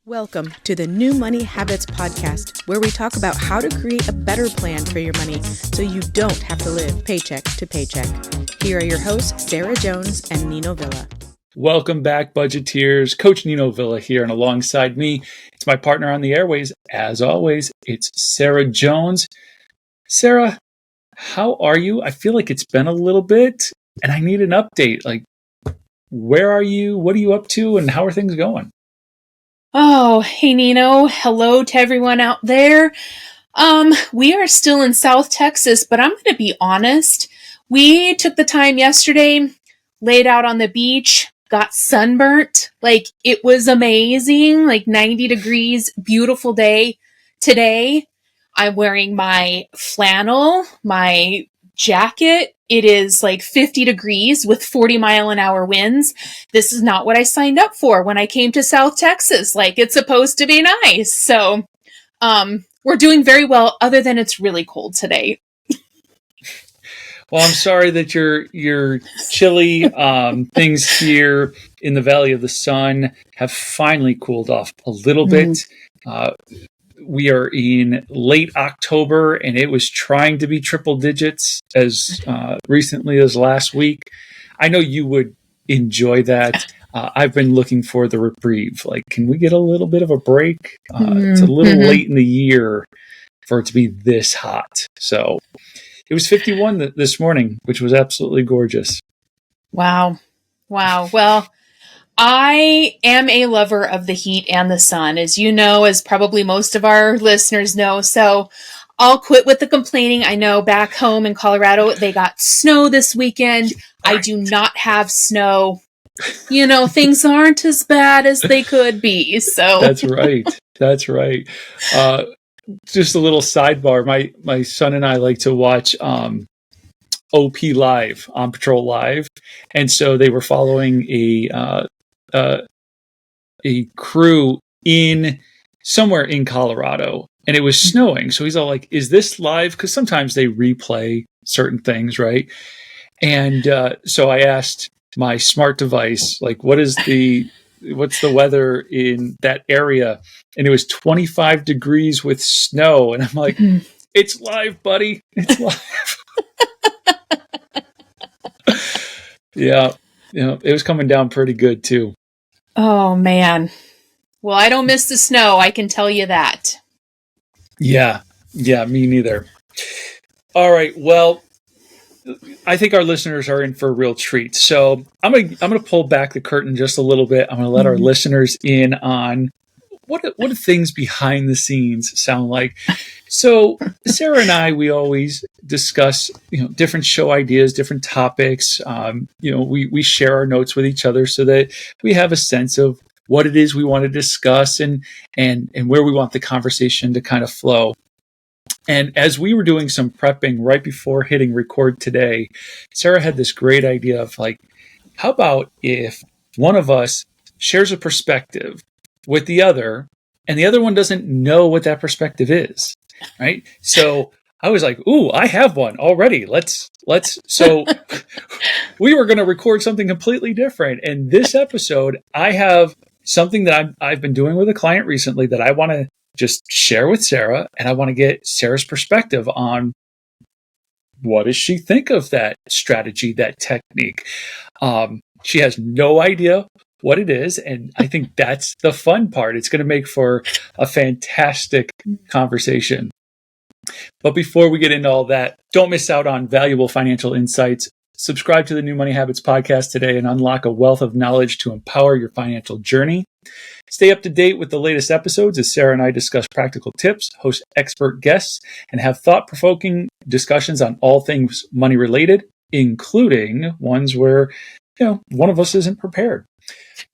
Welcome to the New Money Habits podcast, where we talk about how to create a better plan for your money so you don't have to live paycheck to paycheck. Here are your hosts, Sarah Jones and Nino Villa. Welcome back, budgeteers. Coach Nino Villa here, and alongside me, it's my partner on the airways. As always, it's Sarah Jones. Sarah, how are you? I feel like it's been a little bit, and I need an update. Like, where are you? What are you up to? And how are things going? Oh, hey Nino. Hello to everyone out there. We are still in South Texas, but I'm going to be honest. We took the time yesterday, laid out on the beach, got sunburnt. Like, it was amazing, like 90 degrees, beautiful day. Today, I'm wearing my flannel, my jacket. It is like 50 degrees with 40-mile-an-hour winds. This is not what I signed up for when I came to South Texas. Like, it's supposed to be nice. So, we're doing very well, other than it's really cold today. Well, I'm sorry that your chilly things here in the Valley of the Sun have finally cooled off a little bit. We are in late October, and it was trying to be triple digits as recently as last week. I know you would enjoy that. I've been looking for the reprieve. Like, can we get a little bit of a break? It's a little late in the year for it to be this hot. So it was 51 this morning, which was absolutely gorgeous. Wow. Well, I am a lover of the heat and the sun, as you know, as probably most of our listeners know. So I'll quit with the complaining. I know back home in Colorado, they got snow this weekend. I do not have snow. You know, things aren't as bad as they could be. So That's right. Just a little sidebar. My son and I like to watch OP Live, On Patrol Live. And so they were following a crew in somewhere in Colorado, and it was snowing. So he's all like, is this live? Because sometimes they replay certain things, right? And so I asked my smart device, like, what's the weather in that area? And it was 25 degrees with snow. And I'm like, it's live, buddy. It's live. Yeah. It was coming down pretty good too. oh man. Well, I don't miss the snow, I can tell you that. Yeah, me neither. All right, well, I think our listeners are in for a real treat. So I'm gonna pull back the curtain just a little bit. I'm gonna let our listeners in on what do things behind the scenes sound like. So Sarah and I, we always discuss different show ideas, different topics. We share our notes with each other so that we have a sense of what it is we want to discuss and where we want the conversation to kind of flow. And as we were doing some prepping right before hitting record today, Sarah had this great idea of like, how about if one of us shares a perspective with the other and the other one doesn't know what that perspective is, right? So I was like, ooh, I have one already. Let's. So we were going to record something completely different. And this episode, I have something that I've been doing with a client recently that I want to just share with Sarah, and I want to get Sarah's perspective on what does she think of that strategy, that technique. She has no idea what it is, and I think that's the fun part. It's going to make for a fantastic conversation. But before we get into all that, don't miss out on valuable financial insights. Subscribe to the New Money Habits podcast today and unlock a wealth of knowledge to empower your financial journey. Stay up to date with the latest episodes as Sarah and I discuss practical tips, host expert guests, and have thought-provoking discussions on all things money-related, including ones where, one of us isn't prepared.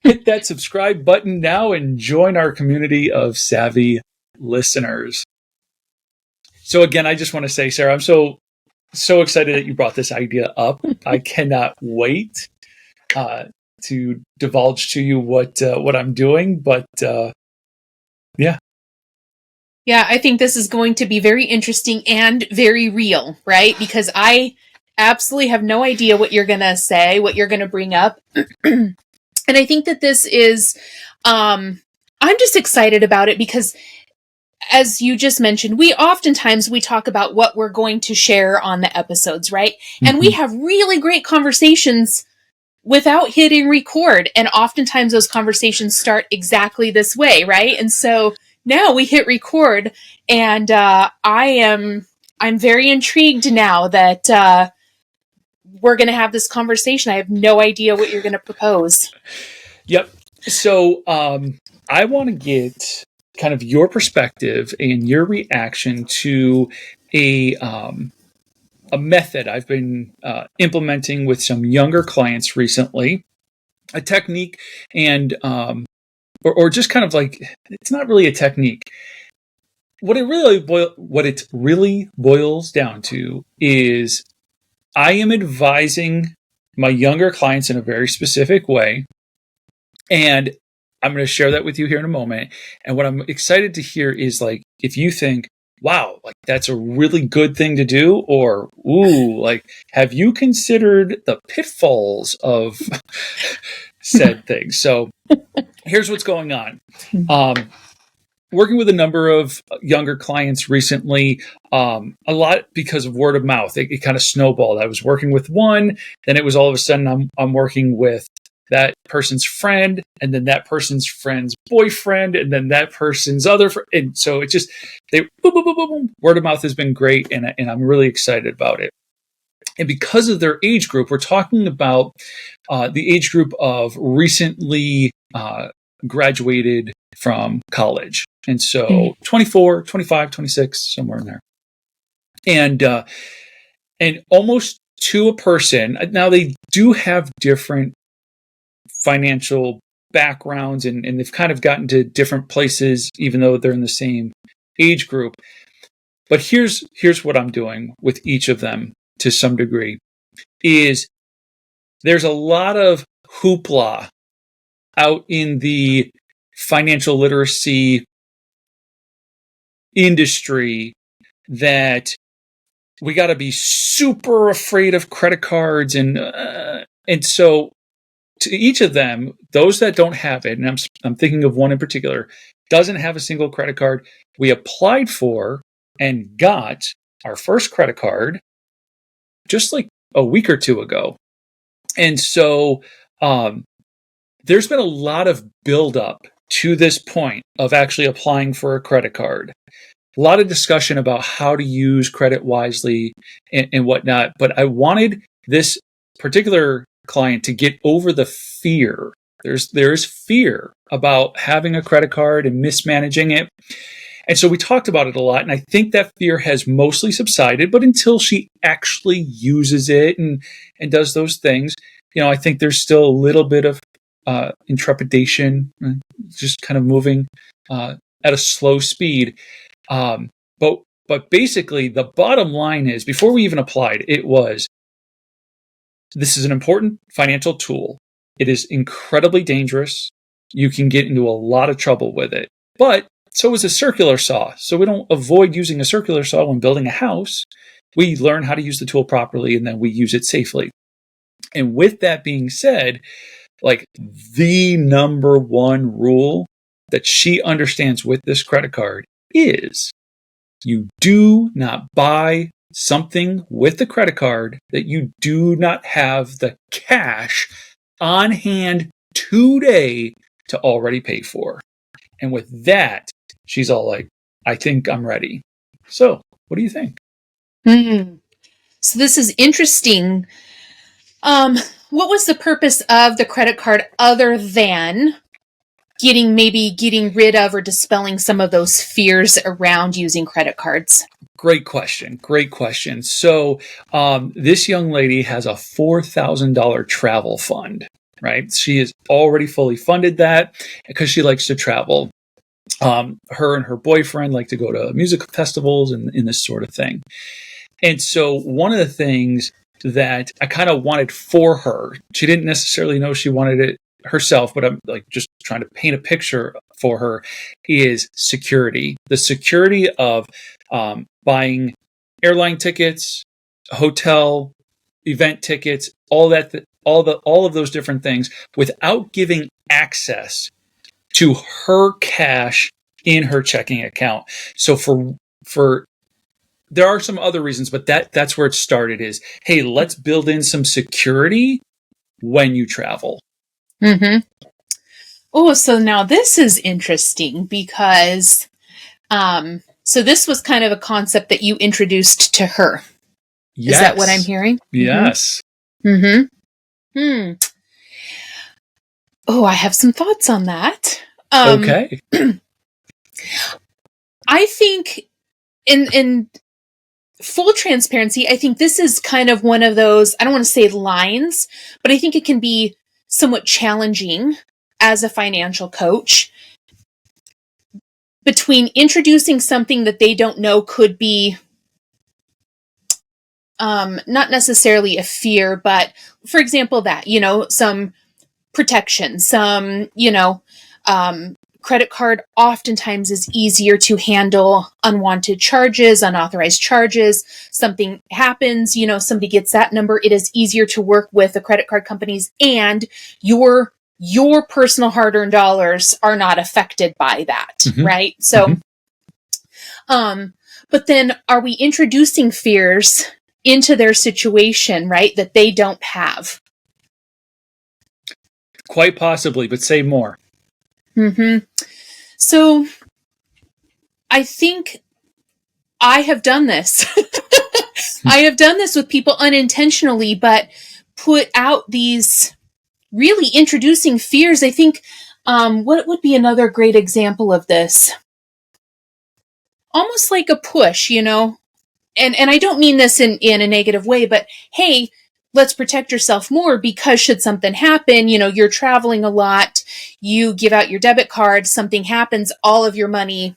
Hit that subscribe button now and join our community of savvy listeners. So again, I just want to say, Sarah, I'm so excited that you brought this idea up. I cannot wait to divulge to you what I'm doing. But yeah. Yeah, I think this is going to be very interesting and very real, right? Because I absolutely have no idea what you're going to say, what you're going to bring up. And I think that this is I'm just excited about it because, as you just mentioned, we talk about what we're going to share on the episodes, right? Mm-hmm. And we have really great conversations without hitting record. And oftentimes those conversations start exactly this way, right? And so now we hit record, and I'm very intrigued now that we're going to have this conversation. I have no idea what you're going to propose. Yep. So I want to get kind of your perspective and your reaction to a method I've been implementing with some younger clients recently, a technique, and or just kind of like, it's not really a technique. What it really boils down to is I am advising my younger clients in a very specific way, and I'm going to share that with you here in a moment. And what I'm excited to hear is, like, if you think, wow, like that's a really good thing to do, or, ooh, like, have you considered the pitfalls of said things? So here's what's going on. Working with a number of younger clients recently, a lot because of word of mouth. It kind of snowballed. I was working with one, then it was all of a sudden I'm working with that person's friend, and then that person's friend's boyfriend, and then that person's other friend. And so it just, boom, boom, boom, boom, boom. Word of mouth has been great, and I'm really excited about it. And because of their age group, we're talking about the age group of recently graduated from college. And so 24, 25, 26, somewhere in there. And almost to a person, now they do have different financial backgrounds, and they've kind of gotten to different places, even though they're in the same age group. But here's what I'm doing with each of them to some degree, is there's a lot of hoopla out in the financial literacy industry that we got to be super afraid of credit cards, and so to each of them, those that don't have it, and I'm thinking of one in particular, doesn't have a single credit card. We applied for and got our first credit card just like a week or two ago. And so there's been a lot of buildup to this point of actually applying for a credit card. A lot of discussion about how to use credit wisely and whatnot. But I wanted this particular client to get over the fear. There's fear about having a credit card and mismanaging it. And so we talked about it a lot, and I think that fear has mostly subsided, but until she actually uses it and does those things, I think there's still a little bit of intrepidation, just kind of moving at a slow speed. But basically, the bottom line is, before we even applied, this is an important financial tool. It is incredibly dangerous. You can get into a lot of trouble with it. But so is a circular saw. So we don't avoid using a circular saw when building a house. We learn how to use the tool properly, and then we use it safely. And with that being said, like, the number one rule that she understands with this credit card is you do not buy something with the credit card that you do not have the cash on hand today to already pay for. And with that, she's all like, I think I'm ready. So what do you think? So this is interesting. What was the purpose of the credit card other than getting rid of or dispelling some of those fears around using credit cards? Great question. So this young lady has a $4,000 travel fund, right? She has already fully funded that because she likes to travel. Her and her boyfriend like to go to music festivals and this sort of thing. And so one of the things that I kind of wanted for her, she didn't necessarily know she wanted it herself, but I'm like just trying to paint a picture for her, is security. The security of buying airline tickets, hotel, event tickets, all of those different things without giving access to her cash in her checking account. So for there are some other reasons, but that's where it started is, hey, let's build in some security when you travel. Mm-hmm. Oh, so now this is interesting because, so this was kind of a concept that you introduced to her. Yes. Is that what I'm hearing? Yes. Mm-hmm. Oh, I have some thoughts on that. Okay. I think in full transparency, I think this is kind of one of those, I don't want to say lines, but I think it can be somewhat challenging as a financial coach between introducing something that they don't know could be not necessarily a fear, but for example, that, some protection, some, credit card oftentimes is easier to handle unwanted charges, unauthorized charges. Something happens, somebody gets that number. It is easier to work with the credit card companies, and your personal hard-earned dollars are not affected by that, right? So, but then are we introducing fears into their situation, right, that they don't have? Quite possibly, but say more. So I think I have done this. I have done this with people unintentionally, but put out these really introducing fears. I think, what would be another great example of this? Almost like a push, and I don't mean this in a negative way, but hey, let's protect yourself more because should something happen, you're traveling a lot, you give out your debit card, something happens, all of your money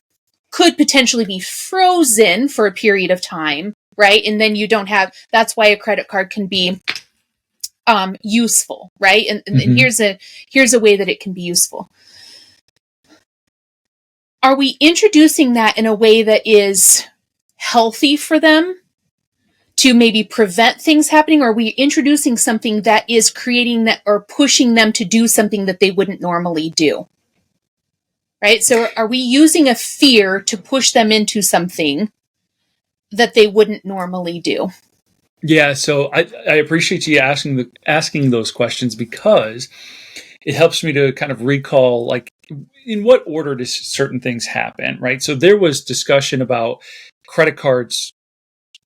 could potentially be frozen for a period of time, right? And then you don't have, that's why a credit card can be useful, right? And here's a way that it can be useful. Are we introducing that in a way that is healthy for them to maybe prevent things happening? Or are we introducing something that is creating that or pushing them to do something that they wouldn't normally do? Right? So are we using a fear to push them into something that they wouldn't normally do? Yeah, so I appreciate you asking those questions because it helps me to kind of recall, like, in what order do certain things happen, right? So there was discussion about credit cards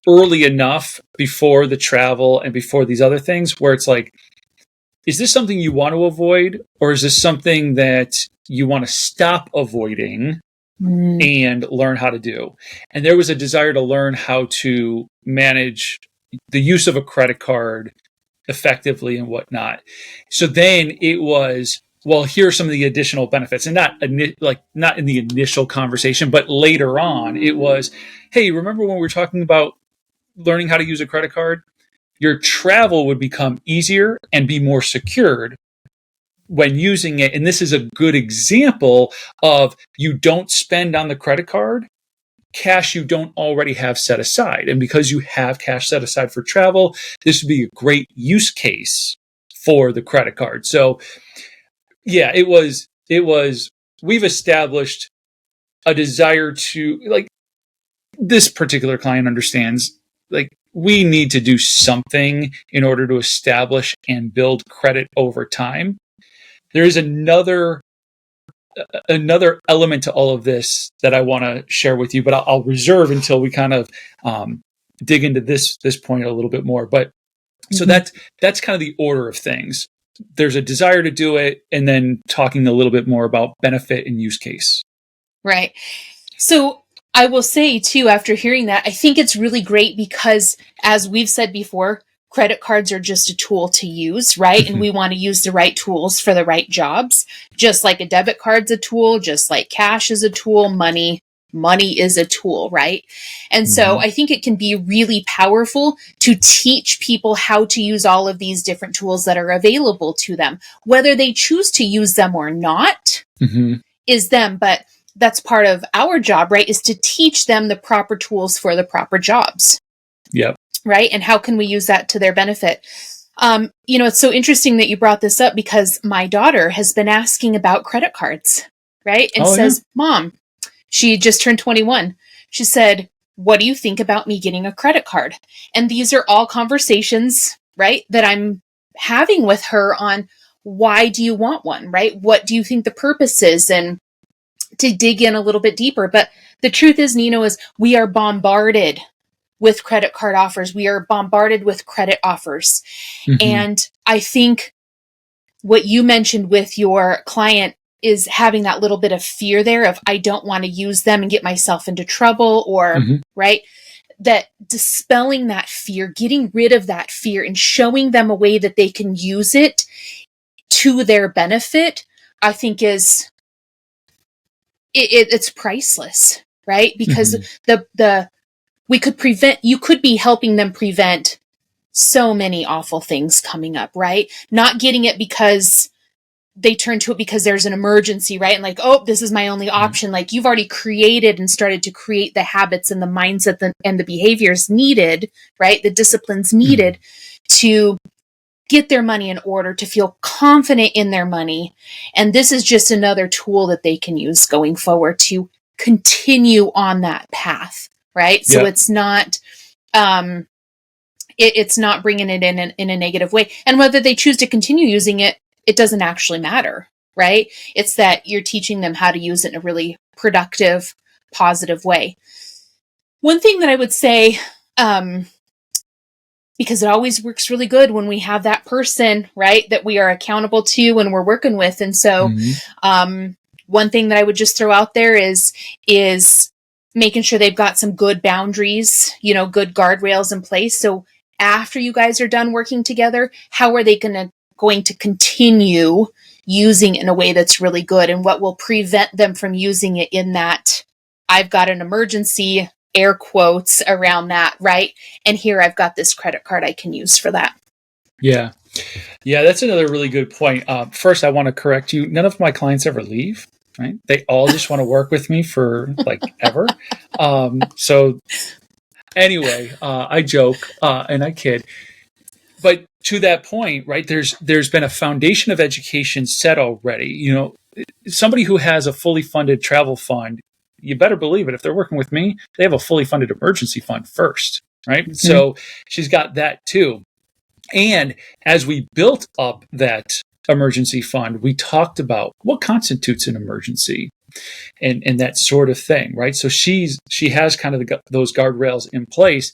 early enough before the travel and before these other things where it's like, is this something you want to avoid, or is this something that you want to stop avoiding and learn how to do? And there was a desire to learn how to manage the use of a credit card effectively and whatnot. So then it was, well, here are some of the additional benefits, and not in the initial conversation, but later on it was, hey, remember when we were talking about learning how to use a credit card? Your travel would become easier and be more secured when using it. And this is a good example of, you don't spend on the credit card cash you don't already have set aside. And because you have cash set aside for travel, this would be a great use case for the credit card. So yeah, it was, we've established a desire to, like, this particular client understands, like, we need to do something in order to establish and build credit over time. There is another element to all of this that I want to share with you, but I'll reserve until we kind of dig into this point a little bit more. But so that's kind of the order of things. There's a desire to do it, and then talking a little bit more about benefit and use case. Right. So I will say too, after hearing that, I think it's really great because, as we've said before, credit cards are just a tool to use, right? And we want to use the right tools for the right jobs. Just like a debit card's a tool, just like cash is a tool, money is a tool, right? And so I think it can be really powerful to teach people how to use all of these different tools that are available to them. Whether they choose to use them or not is them, but that's part of our job, right? Is to teach them the proper tools for the proper jobs. Yep. Right? And how can we use that to their benefit? It's so interesting that you brought this up because my daughter has been asking about credit cards. right? And says, Mom, she just turned 21. She said, what do you think about me getting a credit card? And these are all conversations, right, that I'm having with her on why do you want one, right? What do you think the purpose is? And to dig in a little bit deeper. But the truth is, Nino, is we are bombarded with credit card offers. We are bombarded with credit offers. And I think what you mentioned with your client is having that little bit of fear there of, I don't want to use them and get myself into trouble, or right, that dispelling that fear, getting rid of that fear and showing them a way that they can use it to their benefit, I think is it's priceless, right? Because you could be helping them prevent so many awful things coming up, right? Not getting it because they turn to it because there's an emergency, right? And like, oh, this is my only option. Like, you've already created and started to create the habits and the mindset and the behaviors needed, right? The disciplines needed to get their money in order, to feel confident in their money. And this is just another tool that they can use going forward to continue on that path, right? So it's not, it's not bringing it in a negative way. And whether they choose to continue using it, it doesn't actually matter, right? It's that you're teaching them how to use it in a really productive, positive way. One thing that I would say, because it always works really good when we have that person, right, that we are accountable to and we're working with. And so one thing that I would just throw out there is making sure they've got some good boundaries, good guardrails in place. So after you guys are done working together, how are they going to continue using it in a way that's really good, and what will prevent them from using it in that I've got an emergency, air quotes around that, right? And here I've got this credit card I can use for that. Yeah. Yeah, that's another really good point. First, I want to correct you. None of my clients ever leave, right? They all just want to work with me for like ever. So anyway, I joke and I kid. But to that point, right, there's been a foundation of education set already. Somebody who has a fully funded travel fund, you better believe it. If they're working with me, they have a fully funded emergency fund first, right? So she's got that too. And as we built up that emergency fund, we talked about what constitutes an emergency and that sort of thing, right? So she has kind of those guardrails in place.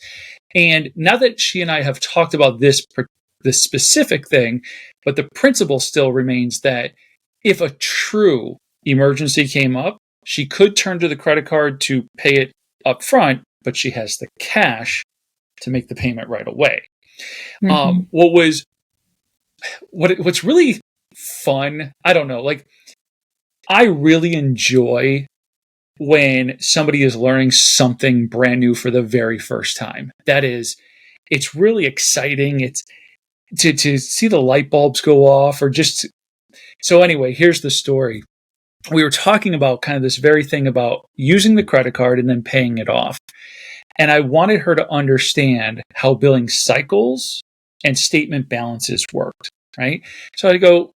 And now that she and I have talked about this specific thing, but the principle still remains that if a true emergency came up, she could turn to the credit card to pay it up front, but she has the cash to make the payment right away. What's really fun, I don't know, like, I really enjoy when somebody is learning something brand new for the very first time. It's really exciting. It's to see the light bulbs go off, or just, so anyway, here's the story. We were talking about kind of this very thing about using the credit card and then paying it off. And I wanted her to understand how billing cycles and statement balances worked, right? So I go,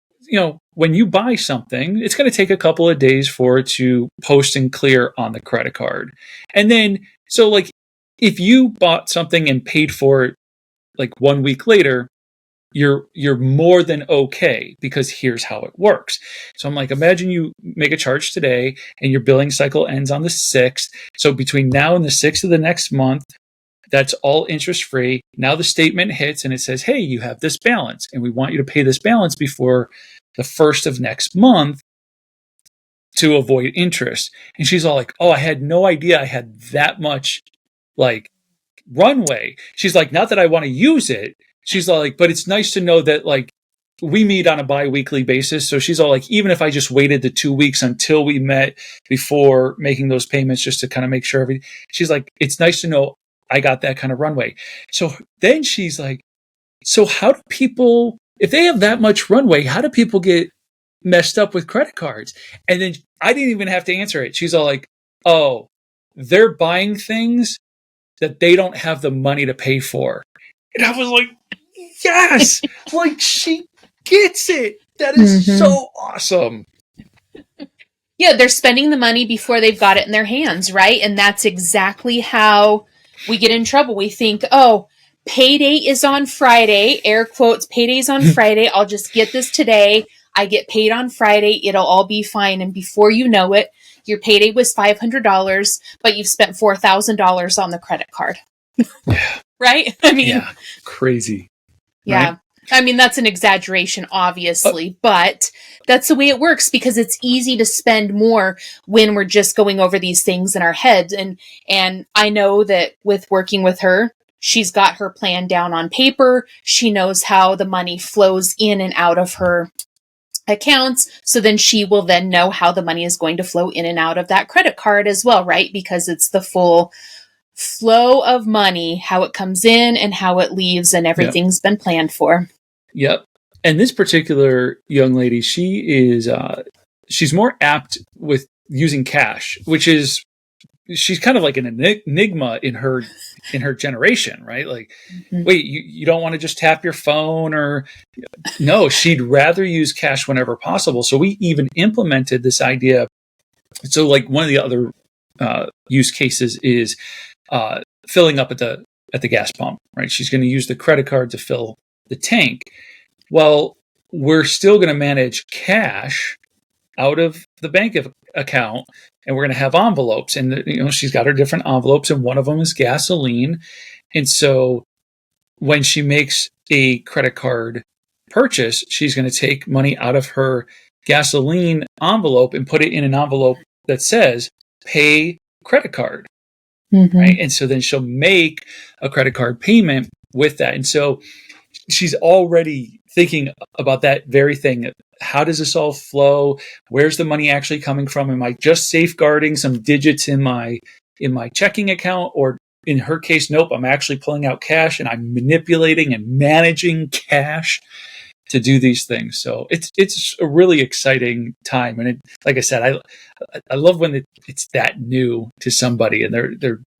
when you buy something, it's going to take a couple of days for it to post and clear on the credit card. And then, so like, if you bought something and paid for it like 1 week later, you're more than okay, because here's how it works. So I'm like, imagine you make a charge today and your billing cycle ends on the 6th. So between now and the 6th of the next month, that's all interest free. Now the statement hits and it says, hey, you have this balance and we want you to pay this balance before the 1st of next month to avoid interest. And she's all like, oh, I had no idea I had that much like runway. She's like, not that I want to use it. She's all like, but it's nice to know that like we meet on a bi-weekly basis. So she's all like, even if I just waited the 2 weeks until we met before making those payments, just to kind of make sure everything, she's like, it's nice to know I got that kind of runway. So then she's like, so how do people, if they have that much runway, how do people get messed up with credit cards? And then I didn't even have to answer it. She's all like, oh, they're buying things that they don't have the money to pay for. And I was like, yes, like she gets it. That is so awesome. Yeah, they're spending the money before they've got it in their hands, right? And that's exactly how we get in trouble. We think, oh, payday is on Friday, air quotes, payday's on Friday. I'll just get this today. I get paid on Friday. It'll all be fine. And before you know it, your payday was $500, but you've spent $4,000 on the credit card. Yeah. Right? I mean, yeah, crazy. yeah. Right? I mean, that's an exaggeration, obviously, but that's the way it works because it's easy to spend more when we're just going over these things in our heads. And I know that with working with her, she's got her plan down on paper. She knows how the money flows in and out of her accounts. So then she will then know how the money is going to flow in and out of that credit card as well, right? Because it's the full flow of money, how it comes in and how it leaves, and everything's been planned for. Yep. And this particular young lady, she's more apt with using cash, which is, she's kind of like an enigma in her generation, right? Like, wait, you don't want to just tap your phone, or no, she'd rather use cash whenever possible. So we even implemented this idea. So like one of the other use cases is filling up at the gas pump, right? She's going to use the credit card to fill the tank. Well, we're still going to manage cash out of the bank account, and we're going to have envelopes. And she's got her different envelopes, and one of them is gasoline. And so when she makes a credit card purchase, she's going to take money out of her gasoline envelope and put it in an envelope that says pay credit card. Right. And so then she'll make a credit card payment with that. And so she's already thinking about that very thing. How does this all flow? Where's the money actually coming from? Am I just safeguarding some digits in my checking account? Or in her case, nope, I'm actually pulling out cash and I'm manipulating and managing cash to do these things. So it's a really exciting time. And like I said, I love when it's that new to somebody and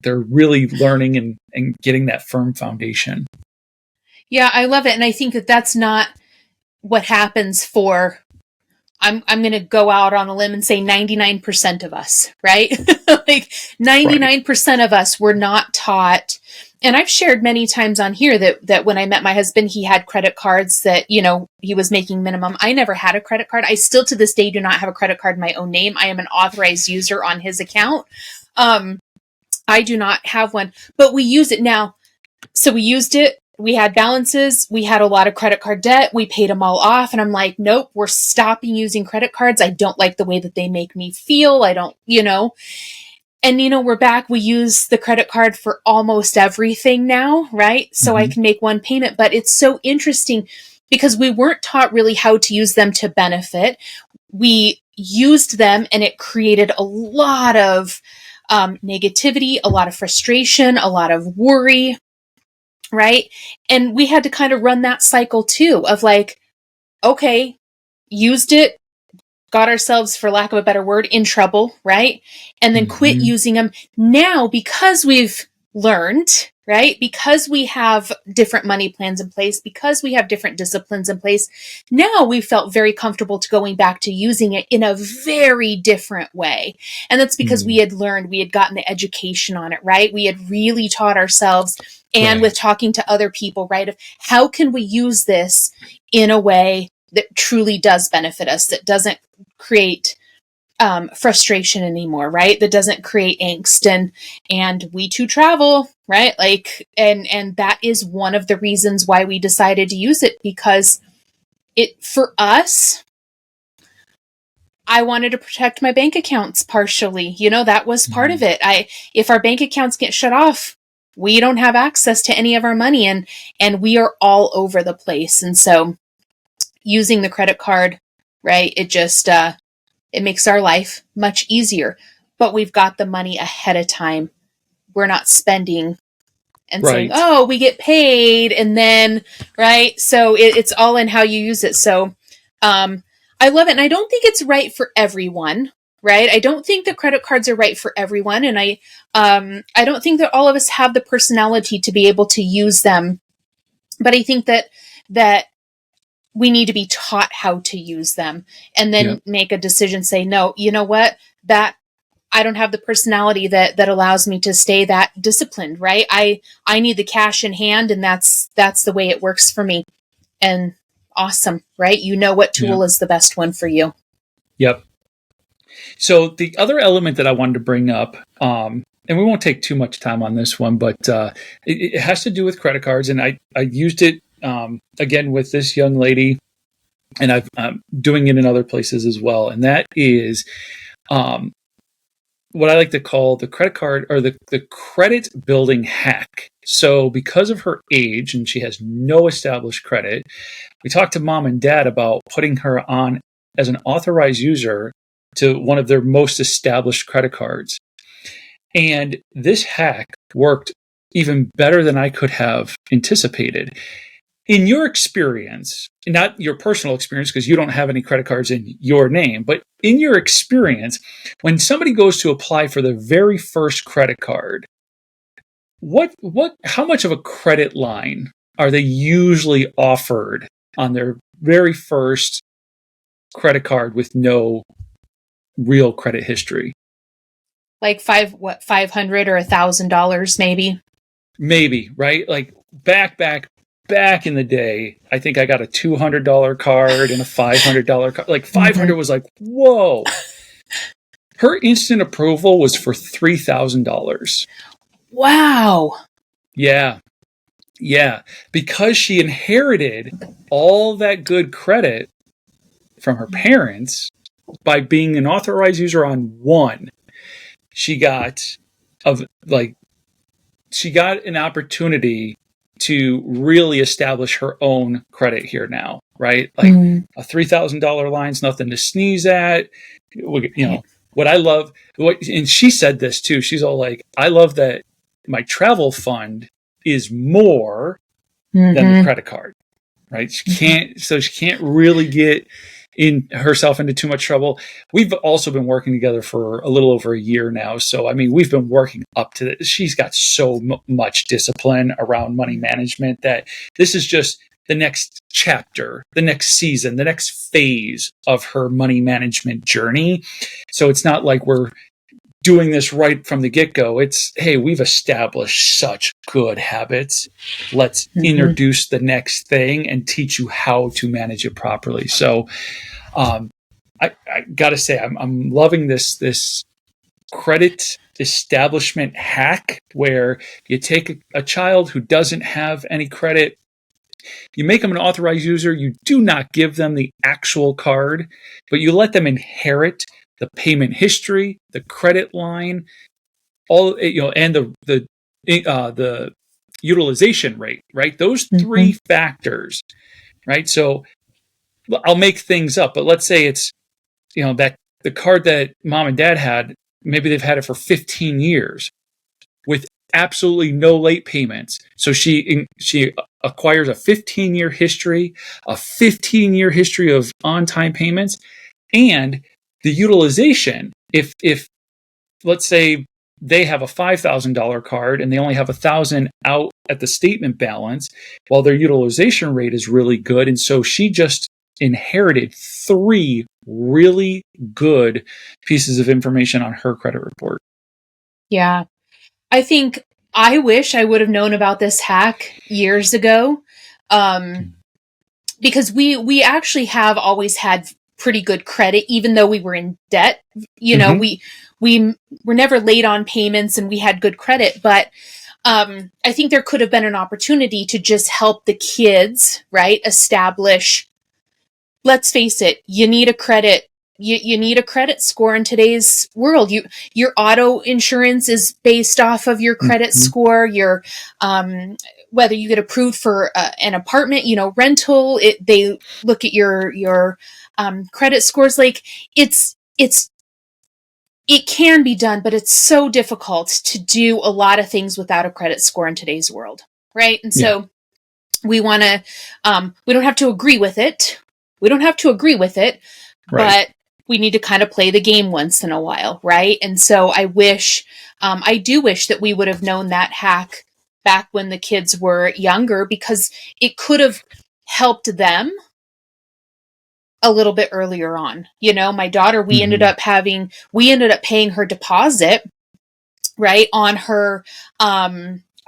they're really learning and getting that firm foundation. Yeah, I love it. And I think that that's not what happens for, I'm going to go out on a limb and say 99% of us, right? Like 99% of us were not taught. And I've shared many times on here that when I met my husband, he had credit cards that, he was making minimum. I never had a credit card. I still to this day do not have a credit card in my own name. I am an authorized user on his account. I do not have one, but we use it now. So we used it. We had balances. We had a lot of credit card debt. We paid them all off. And I'm like, nope, we're stopping using credit cards. I don't like the way that they make me feel. I don't, And, we're back. We use the credit card for almost everything now, right? So I can make one payment. But it's so interesting because we weren't taught really how to use them to benefit. We used them and it created a lot of negativity, a lot of frustration, a lot of worry, right? And we had to kind of run that cycle too of like, okay, used it, got ourselves, for lack of a better word, in trouble, right? And then quit using them. Now, because we've learned, right? Because we have different money plans in place, because we have different disciplines in place, now we felt very comfortable to going back to using it in a very different way. And that's because we had learned, we had gotten the education on it, right? We had really taught ourselves and with talking to other people, right? Of how can we use this in a way that truly does benefit us, that doesn't create frustration anymore, right? That doesn't create angst. And we too travel, right? Like, and that is one of the reasons why we decided to use it, because for us, I wanted to protect my bank accounts partially. That was part of it. If our bank accounts get shut off, we don't have access to any of our money, and we are all over the place. And so using the credit card, right? It just, it makes our life much easier, but we've got the money ahead of time. We're not spending and saying, oh, we get paid. And then, right. So it's all in how you use it. So, I love it. And I don't think it's right for everyone, right? I don't think that credit cards are right for everyone. And I don't think that all of us have the personality to be able to use them. But I think that we need to be taught how to use them, and then Yep. make a decision, say, no, you know what, that I don't have the personality that allows me to stay that disciplined, right? I need the cash in hand, and that's the way it works for me. And awesome, right? You know what tool is the best one for you. Yep. So the other element that I wanted to bring up, and we won't take too much time on this one, but it has to do with credit cards. And I used it, again, with this young lady, and I'm doing it in other places as well. And that is what I like to call the credit card, or the credit building hack. So because of her age, and she has no established credit, we talked to mom and dad about putting her on as an authorized user to one of their most established credit cards. And this hack worked even better than I could have anticipated. In your experience, not your personal experience, because you don't have any credit cards in your name, but in your experience, when somebody goes to apply for the very first credit card, how much of a credit line are they usually offered on their very first credit card with no real credit history? Like $500 or $1,000 maybe. Maybe, right? Like back in the day, I think I got a $200 card and a $500 card. Like 500 was like, whoa. Her instant approval was for $3,000. Wow. Yeah. Because she inherited all that good credit from her parents by being an authorized user on one. She got an opportunity to really establish her own credit here now, right? Like a $3,000 line's nothing to sneeze at. You know, what I love, and she said this too, she's all like, I love that my travel fund is more than the credit card, right? She can't really get herself into too much trouble. We've also been working together for a little over a year now. So, I mean, we've been working up to this. She's got so much discipline around money management that this is just the next chapter, the next season, the next phase of her money management journey. So it's not like we're doing this right from the get-go. It's, hey, we've established such good habits. Let's introduce the next thing and teach you how to manage it properly. So I got to say, I'm loving this credit establishment hack where you take a child who doesn't have any credit, you make them an authorized user, you do not give them the actual card, but you let them inherit the payment history, the credit line, all, and the utilization rate, right? Those three factors, right? So I'll make things up, but let's say it's, that the card that mom and dad had, maybe they've had it for 15 years with absolutely no late payments. So she acquires a 15-year history, a 15-year history of on-time payments, and the utilization. If let's say they have a $5,000 card and they only have $1,000 out at the statement balance, while their utilization rate is really good, and so she just inherited 3 really good pieces of information on her credit report. Yeah. I wish I would have known about this hack years ago. Because we actually have always had pretty good credit, even though we were in debt. We were never late on payments and we had good credit, but I think there could have been an opportunity to just help the kids, right, establish. Let's face it, you need a credit. You need a credit score in today's world. Your auto insurance is based off of your credit score. Your whether you get approved for an apartment, rental. They look at your credit scores. Like it can be done, but it's so difficult to do a lot of things without a credit score in today's world, right? And so we want to. We don't have to agree with it. Right. But we need to kind of play the game once in a while, right? And so I do wish that we would have known that hack back when the kids were younger, because it could have helped them a little bit earlier on. My daughter, we ended up paying her deposit, right, on her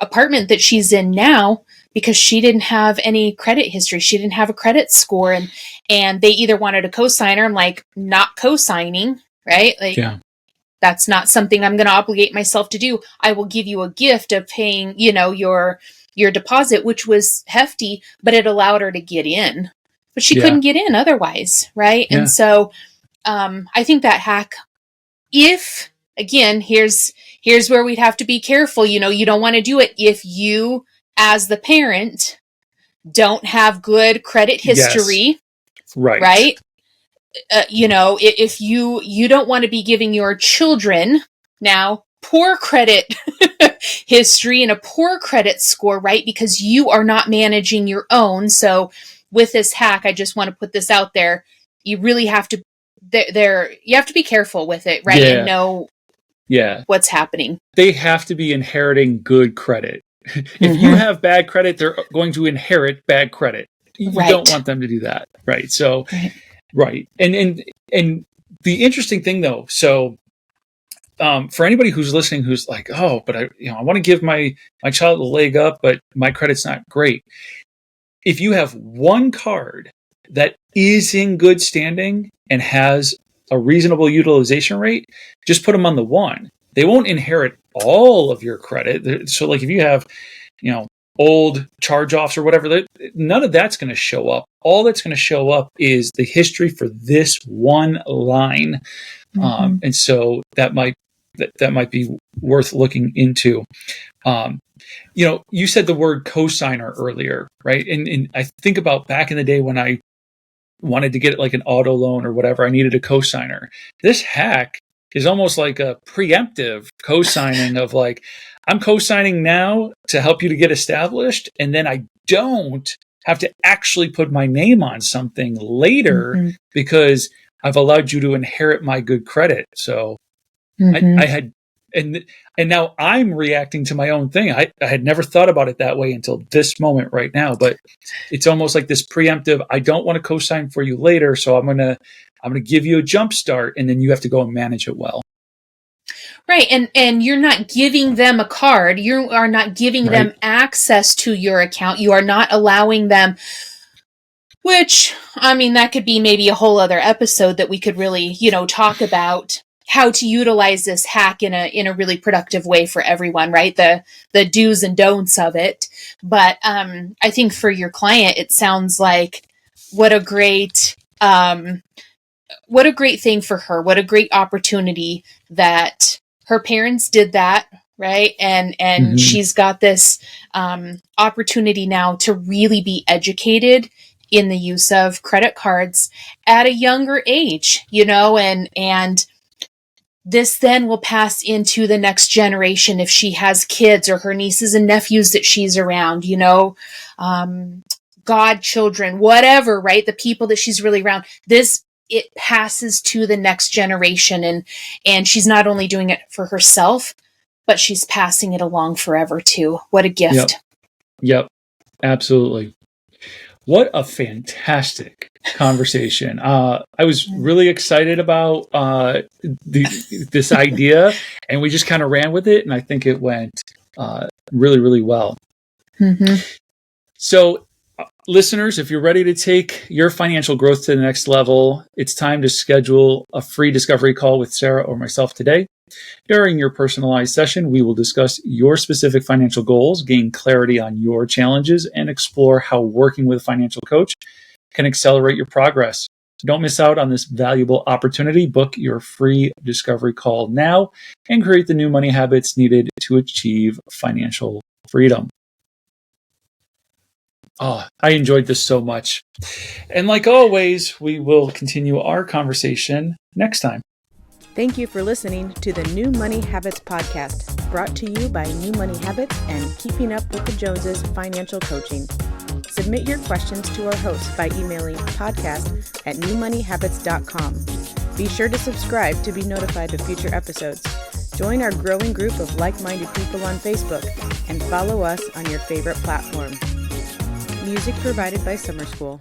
apartment that she's in now, because she didn't have any credit history. She didn't have a credit score, and they either wanted a cosigner. I'm like, not co-signing, right? Like, that's not something I'm going to obligate myself to do. I will give you a gift of paying, your deposit, which was hefty, but it allowed her to get in. But she couldn't get in otherwise, right? Yeah. And so I think that hack, if, again, here's where we'd have to be careful. You don't want to do it if you, as the parent, don't have good credit history. Yes. Right. Right? If you don't want to be giving your children now poor credit history and a poor credit score, right? Because you are not managing your own. So with this hack, I just want to put this out there. You really have to, you have to be careful with it, right? And know what's happening. They have to be inheriting good credit. If you have bad credit, they're going to inherit bad credit. You don't want them to do that. Right. So, right. And the interesting thing though, so for anybody who's listening, who's like, oh, but I want to give my child a leg up, but my credit's not great. If you have one card that is in good standing and has a reasonable utilization rate, just put them on the one. They won't inherit all of your credit. So like if you have, old charge-offs or whatever, none of that's going to show up. All that's going to show up is the history for this one line. And so that might be worth looking into. You said the word cosigner earlier, right? And I think about back in the day when I wanted to get like an auto loan or whatever, I needed a cosigner. This hack is almost like a preemptive co-signing of like, I'm co-signing now to help you to get established, and then I don't have to actually put my name on something later because I've allowed you to inherit my good credit. So I had, and now I'm reacting to my own thing. I had never thought about it that way until this moment right now, but it's almost like this preemptive, I don't want to co-sign for you later, so I'm going to give you a jump start, and then you have to go and manage it well. Right. And you're not giving them a card. You are not giving them access to your account. You are not allowing them, which, that could be maybe a whole other episode that we could really, talk about how to utilize this hack in a really productive way for everyone, right? The do's and don'ts of it. But I think for your client, it sounds like what a great thing for her. What a great opportunity that her parents did that, right? And she's got this opportunity now to really be educated in the use of credit cards at a younger age, and this then will pass into the next generation if she has kids or her nieces and nephews that she's around, godchildren, whatever, right? The people that she's really around. It passes to the next generation, and she's not only doing it for herself, but she's passing it along forever too. What a gift. Yep. Absolutely. What a fantastic conversation. I was really excited about this idea, and we just kind of ran with it, and I think it went really, really well. So, listeners, if you're ready to take your financial growth to the next level, it's time to schedule a free discovery call with Sarah or myself today. During your personalized session, we will discuss your specific financial goals, gain clarity on your challenges, and explore how working with a financial coach can accelerate your progress. Don't miss out on this valuable opportunity. Book your free discovery call now and create the new money habits needed to achieve financial freedom. Oh, I enjoyed this so much. And like always, we will continue our conversation next time. Thank you for listening to the New Money Habits podcast, brought to you by New Money Habits and Keeping Up with the Joneses Financial Coaching. Submit your questions to our host by emailing podcast@newmoneyhabits.com. Be sure to subscribe to be notified of future episodes. Join our growing group of like-minded people on Facebook and follow us on your favorite platform. Music provided by Summer School.